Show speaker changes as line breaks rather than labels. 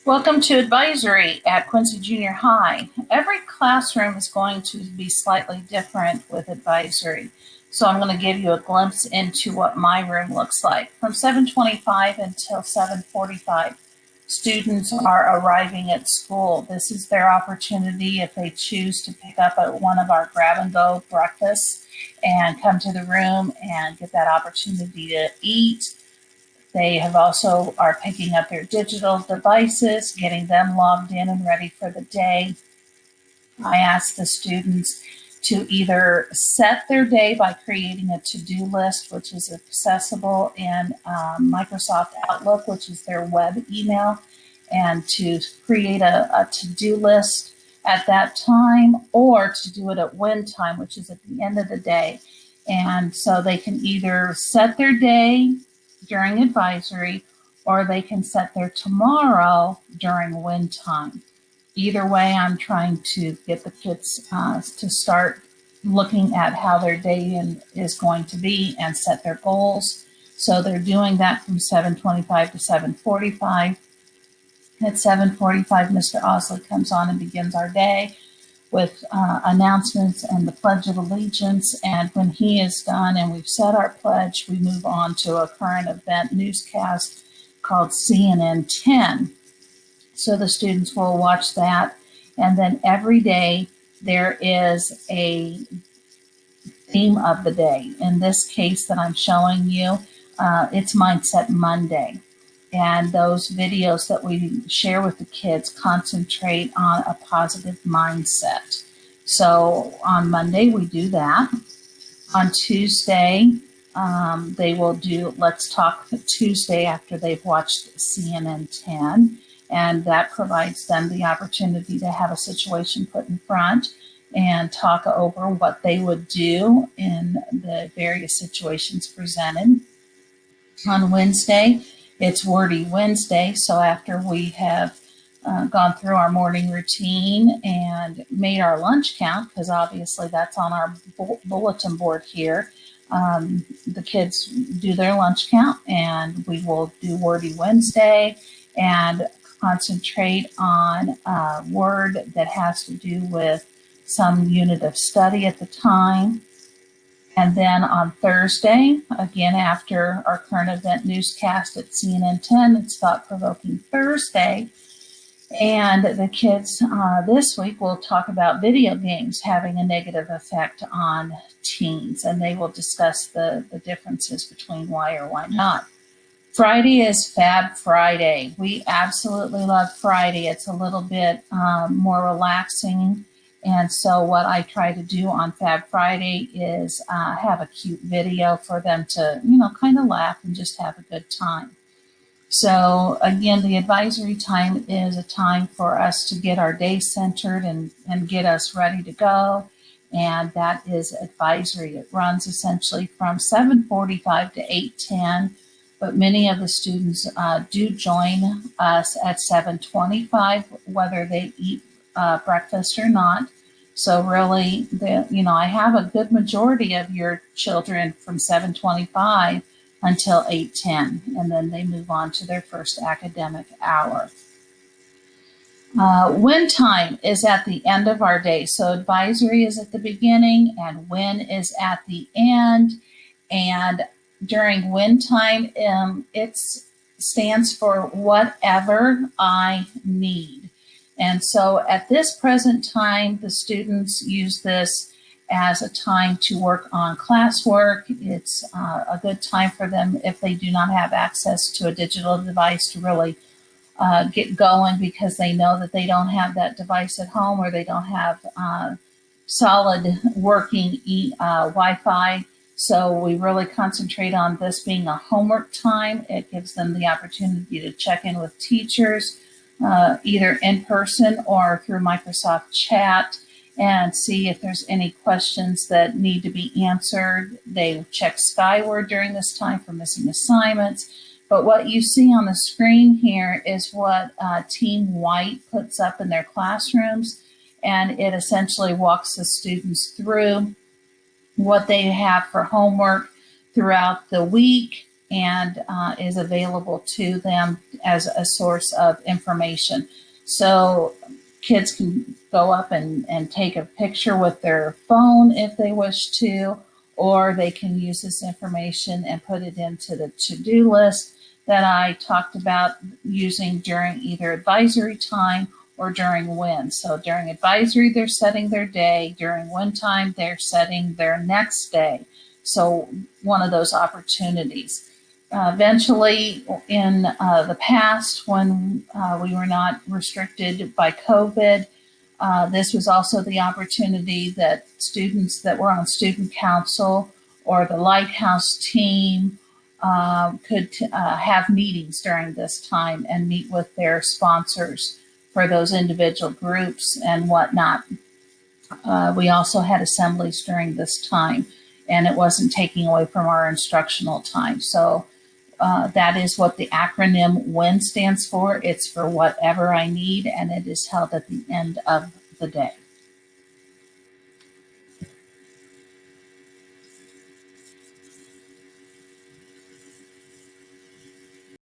Welcome to advisory at Quincy Junior High. Every classroom is going to be slightly different with advisory. So I'm going to give you a glimpse into what my room looks like. From 7:25 until 7:45, students are arriving at school. This is their opportunity if they choose to pick up at one of our grab-and-go breakfasts and come to the room and get that opportunity to eat. They have also are picking up their digital devices, getting them logged in and ready for the day. I ask the students to either set their day by creating a to-do list, which is accessible in Microsoft Outlook, which is their web email, and to create a to-do list at that time, or to do it at win time, which is at the end of the day. And so they can either set their day during advisory, or they can set their tomorrow during win time. Either way, I'm trying to get the kids to start looking at how their day is going to be and set their goals. So they're doing that from 7:25 to 7:45. At 7:45, Mr. Osley comes on and begins our day with announcements and the Pledge of Allegiance. And when he is done and we've said our pledge, we move on to a current event newscast called CNN 10. So the students will watch that. And then every day there is a theme of the day. In this case that I'm showing you, it's Mindset Monday. And those videos that we share with the kids concentrate on a positive mindset. So on Monday, we do that. On Tuesday, they will do Let's Talk Tuesday after they've watched CNN 10. And that provides them the opportunity to have a situation put in front and talk over what they would do in the various situations presented. On Wednesday, it's Wordy Wednesday, so after we have gone through our morning routine and made our lunch count, because obviously that's on our bulletin board here, the kids do their lunch count, and we will do Wordy Wednesday and concentrate on a word that has to do with some unit of study at the time. And then on Thursday, again, after our current event newscast at CNN 10, it's Thought Provoking Thursday. And the kids this week will talk about video games having a negative effect on teens. And they will discuss the differences between why or why not. Friday is Fab Friday. We absolutely love Friday. It's a little bit more relaxing. And so what I try to do on Fab Friday is have a cute video for them to, kind of laugh and just have a good time. So again, the advisory time is a time for us to get our day centered and get us ready to go. And that is advisory. It runs essentially from 7:45 to 8:10. But many of the students do join us at 7:25, whether they eat breakfast or not. So really, I have a good majority of your children from 7:25 until 8:10, and then they move on to their first academic hour. Win time is at the end of our day. So advisory is at the beginning and win is at the end. And during win time, it stands for whatever I need. And so at this present time, the students use this as a time to work on classwork. It's a good time for them if they do not have access to a digital device to really get going, because they know that they don't have that device at home, or they don't have solid working Wi-Fi. So we really concentrate on this being a homework time. It gives them the opportunity to check in with teachers, either in person or through Microsoft Chat, and see if there's any questions that need to be answered. They check Skyward during this time for missing assignments. But what you see on the screen here is what Team White puts up in their classrooms, and it essentially walks the students through what they have for homework throughout the week, and is available to them as a source of information. So kids can go up and take a picture with their phone if they wish to, or they can use this information and put it into the to-do list that I talked about using during either advisory time or during WIN. So during advisory, they're setting their day. During WIN time, they're setting their next day. So one of those opportunities. Eventually, in the past, when we were not restricted by COVID, this was also the opportunity that students that were on student council or the Lighthouse team could have meetings during this time and meet with their sponsors for those individual groups and whatnot. We also had assemblies during this time, and it wasn't taking away from our instructional time. So that is what the acronym WIN stands for. It's for whatever I need, and it is held at the end of the day.